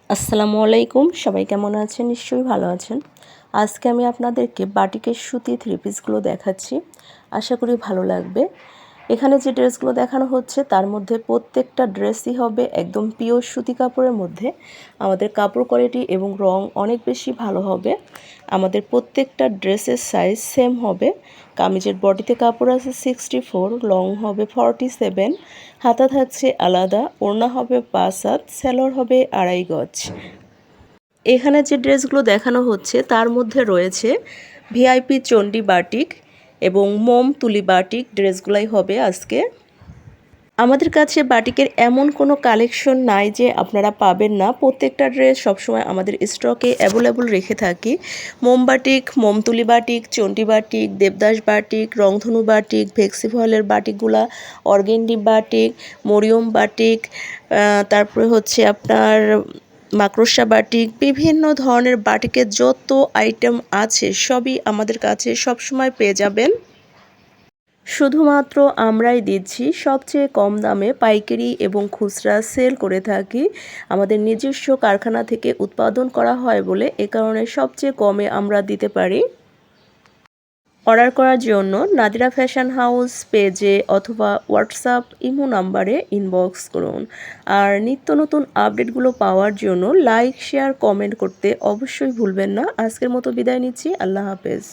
আসসালামু আলাইকুম, সবাই কেমন আছেন? নিশ্চয়ই ভালো আছেন। আজকে আমি আপনাদেরকে বাটিকের সুতি থ্রি পিসগুলো দেখাচ্ছি। আশা করি ভালো লাগবে। এখানে যে ড্রেসগুলো দেখানো হচ্ছে তার মধ্যে প্রত্যেকটা ড্রেসই হবে একদম পিওর সুতি কাপড়ের মধ্যে। আমাদের কাপড় কোয়ালিটি এবং রং অনেক বেশি ভালো হবে। আমাদের প্রত্যেকটা ড্রেসের সাইজ সেম হবে। কামিজের বডিতে কাপড় আছে 64, লং হবে 47, হাতা থাকছে আলাদা, ওড়না হবে 5 হাত, সালোয়ার হবে 2.5 গজ। এখানে যে ড্রেসগুলো দেখানো হচ্ছে তার মধ্যে রয়েছে ভিআইপি চণ্ডী বাটিক এবং মোম তুলি বাটিক। ড্রেসগুলাই হবে আজকে। আমাদের কাছে বাটিকের এমন কোনো কালেকশন নাই যে আপনারা পাবেন না। প্রত্যেকটা ড্রেস সবসময় আমাদের স্টকে অ্যাভেলেবল রেখে থাকি। মোম বাটিক, মোমতুলি batik, Chandi batik, Devdas batik, রংধনু বাটিক, ভেক্সি ফয়েলের বাটিকগুলা, অর্গেন্ডি বাটিক, মরিয়ম বাটিক, তারপরে হচ্ছে আপনার মাকড়সা বাটিক, বিভিন্ন ধরনের বাটিকের যত আইটেম আছে সবই আমাদের কাছে সবসময় পেয়ে যাবেন। শুধুমাত্র আমরাই দিচ্ছি সবচেয়ে কম দামে পাইকারি এবং খুচরা সেল করে থাকি। আমাদের নিজস্ব কারখানা থেকে উৎপাদন করা হয় বলে এ কারণে সবচেয়ে কমে আমরা দিতে পারি। অর্ডার করার জন্য নাদিরা ফ্যাশন হাউস পেজে অথবা হোয়াটসঅ্যাপ ইমো নাম্বারে ইনবক্স করুন। আর নিত্য নতুন আপডেটগুলো পাওয়ার জন্য লাইক, শেয়ার, কমেন্ট করতে অবশ্যই ভুলবেন না। আজকের মতো বিদায় নিচ্ছি। আল্লাহ হাফেজ।